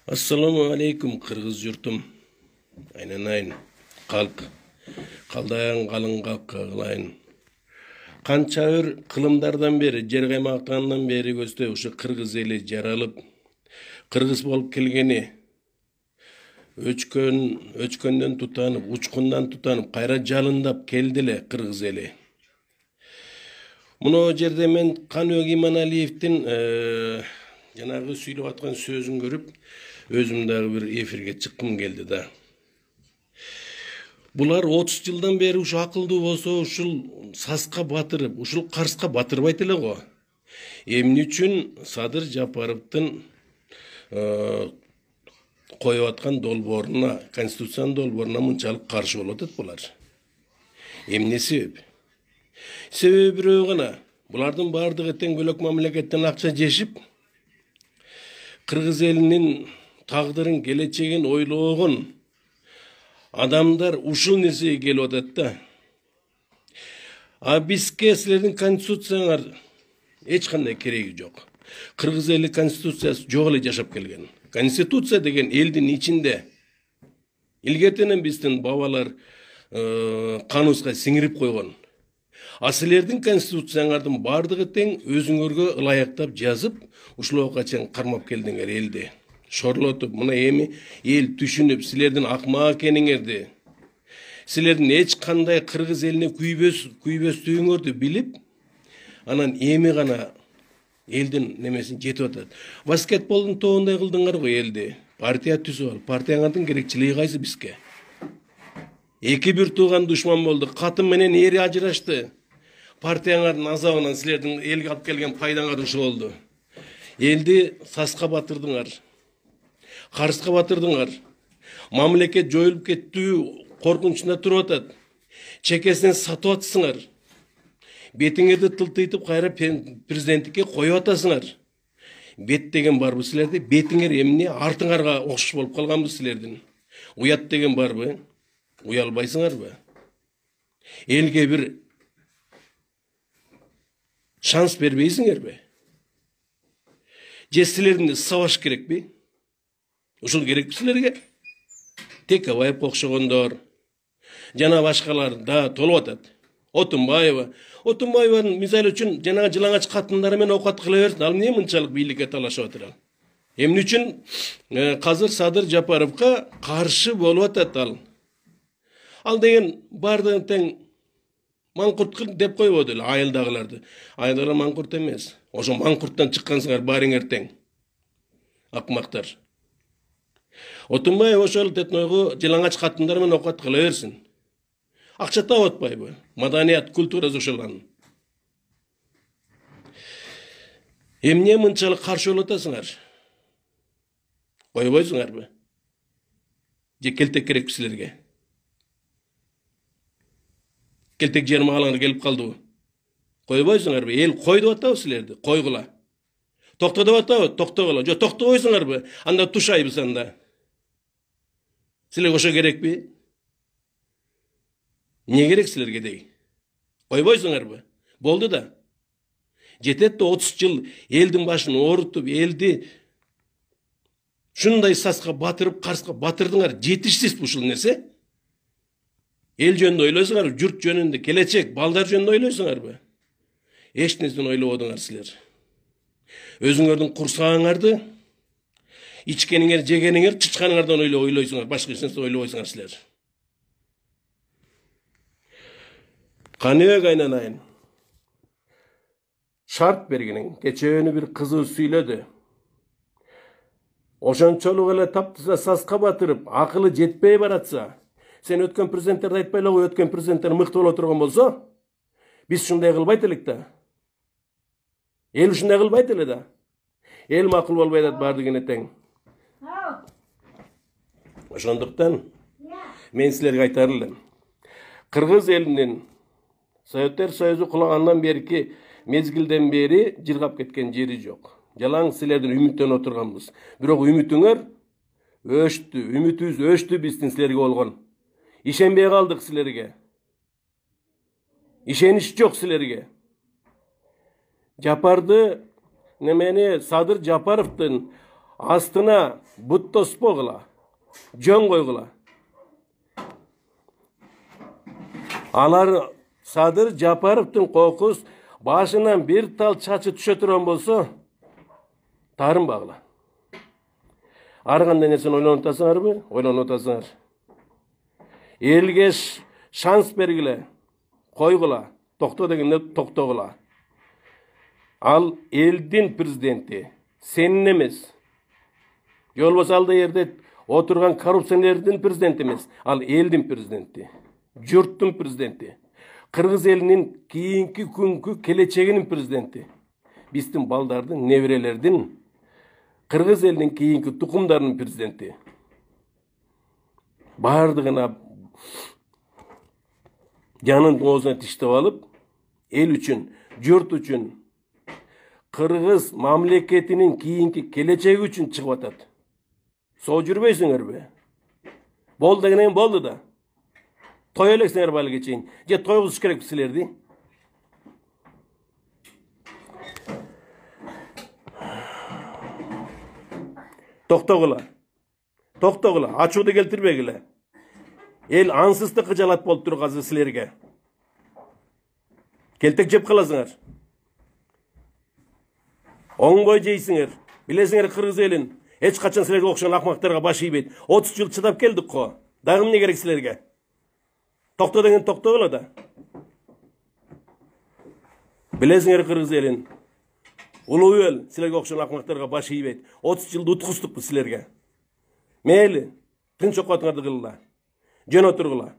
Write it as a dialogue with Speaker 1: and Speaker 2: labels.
Speaker 1: Assalamu alaikum Kırgız yurtum. Aynen. Kalk. Kaldayan kalın kalk kılayın. Kança kılımdardan beri, jer kaymaktandan beri göstö uşu Kırgız eli jaralıp, Kırgız bolup kelgeni, öçkönden tutanıp, uçkundan tutanıp, kayra jalındap keldile Kırgız eli. Muno jerde men Kanög İmanaliev'tin janagı süylep atkan sözün görüp, özüm dagı bir efirge çıkkım geldi da. Bular 30 yıldan beri uşu akıldı bolsa uşul saska batırıp, uşul Karska batırбайт эле го. Эмне үчүн Садыр Жапаровдун коюп аткан долбооруна, конституциянын долбооруна мынчалык каршы болуп атат булар. Эмне себеп? Себеби бирөө гана. Булардын бардыгы тең бөлөк мамлекеттен акча жешип, Кыргыз элинин тагдырын, келечегин ойлогон adamlar uşul neseye geliyor da. Bizge sizlerin konstitusiyalar hiç kanday gereği yok. Kırgız eli konstitusiyası yok ile yaşap gelgen. Konstitusiya degen eldin içinde ilgertenen bizden babalar kanunga singirip koygan. Asılerdin konstitusiyalardan bardığı teң özüңөрgө ılayaktap жазып, ушул качан кармап келдиңер элди. Şorlotup, buna emi el düşünüp, silerden akmağa ekeniңерди. Silerden hiç kanday Kırgız eline küyböstüğüңөрдү bilip, anan emi gana elden nemesin jetip atat. Basketbolun toğunday kıldыңар go eldi. Partiya tüsü al. Partiyaңардын керекчилиги кайсы bizge? Eki bir tuğan düşman boldu. Katın menen eri ajırашты. Partiyaңардын azabынан silerden elge alıp kelgen paydaңар uşu oldu. Eldi saska batırdыңар. Karska batırdыңар. Mamleket joyulup kettiği korkunçunda turup atat. Çekesinden satıp atsыңар. Betiңерди tıltıytıp kayra prezidentlikке koyup atasыңар. Bet degen bar bu silerde. Betiңер emne artıңарга okşuş bolup kalgan bu silerden. Uyat degen bar bu. Uyalbaysыңар bu. Elge bir şans berbeysiңер bu. Jesilerinde savaş gerek bi. Uşul керек кишилерге Текебаев окшогондор жана башкалар да толуп атат. Отунбаеванын мисалы үчүн жанагы жылаңач катындары менен окат кыла берсин. Ал эмне мынчалык бийликке талашып атыр ал? Эмне үчүн азыр Садыр Жапаровго каршы болуп атат ал? Ал деген бардыгын тең маңкурт деп койбоду эле айылдагыларды. Айылдагылар маңкурт эмес. Ошо маңкурттан чыккансыңар бариңер тең. Акмактар. Отунбаев ошол тетнойго жылаңач катындар менен окат кыла берсин. Акча таап атпайбы? Маданият, культурасы ошолган. Эмне мынчалык каршы болуп атасыңар? Койбойсуңарбы? Же келтек керек силерге? Келтек жерим алаңар келип калдыбы? Койбойсуңарбы? Эл кой деп атабы силерди? Койгула. Токто деп атабы? Токтогула. Жо токтобойсуңарбы? Анда тушайбыз анда. Силерге ошо керекпи? Не керек силерге дей? Койбойсуңарбы? Болду да. Жетет да 30 жыл элдин башын оорутуп, элди шундай саска батырып, Карска батырдыңар. Жетишсиз ушул нерсе. Эл жөнүндө ойлойсуңарбы? Журт жөнүндө, келечек, балдар жөнүндө ойлойсуңарбы? Эч нерсени ойлободуңар силер. Өзүңөрдүн курсагыңарды, ичкениңер, жегениңер, чычканыңардан ойлойсуңар, башка эч нерсе ойлобойсуңар силер. Kanög aynanayın. Şart berginin, geçeğini bir kızı süyledi. Oşonçoluk ele taptısa saska batırıp, akılı jetpey baratsa, sen ötken prezidentlerdi aytpayla koy, ötken prezidentler mıқты ol oturgan bolsa, biz şunday kılbayt elik da. El şunday kılbayt ele da. El makul bolbaydat bardığine teң. Oşonduktan, men sizlerge aytarılım. Kırgız elinin Sovetler Soyuzu kulagandan berki mezgilden beri jirgap ketken jeri jok. Jalan silerden ümiттен oturganбыз. Бирок үмүтүңөр өштү, үмүтүбүз өштү биздин силерге болгон. Ишенбей калдык силерге. Ишенич жок силерге. Жапарды немени Садыр Жапаровдун астына бут тоспогула, жөн койгула. Алар Садыр Жапаровдун кокус башынан бир тал чачы түшө турган болсо, таарынбагыла. Ар кандай нерсени ойлонуп атасыңарбы? Ойлонуп атасыңар. Элге шанс бергиле, койгула, токто дегенде токтогула. Ал элдин президенти, сенин эмес. Же болбосо ал жерде отурган коррупционердин президенти эмес, ал элдин президенти, журттун президенти. Кыргыз элинин кийинки күнгү келечегинин президенти. Биздин балдардын, неберелердин, Кыргыз элинин кийинки тукумдарынын президенти. Бардыгына жанын оозуна тиштеп алып, эл үчүн, журт үчүн, Кыргыз мамлекетинин кийинки келечеги үчүн чыгып атат. Соо жүрбөйсүңөрбү? Болду дегенен болду да. Той элексиңер балыга чейин. Же тойгузуш керек силерди. Токтогула. Токтогула. Ачууду келтирбегиле. Эл ансыздык кыжалат болуп тур азыр силерге. Келтек жеп каласыңар. Оңбой жейсиңер. Билесиңер Кыргыз элин эч качан силерге окшогон акмактарга баш ийбейт. 30 жыл чыдап келдик го. Дагы эмне керек силерге? Токто деген токтогула да. Билесиңер Кыргыз элин улуу эл силерге окшогон акмактарга баш ийбейт. 30 жылды уткуздукпуз силерге. Мейли, тынч окуатыңарды кылгыла. Жөн отургула.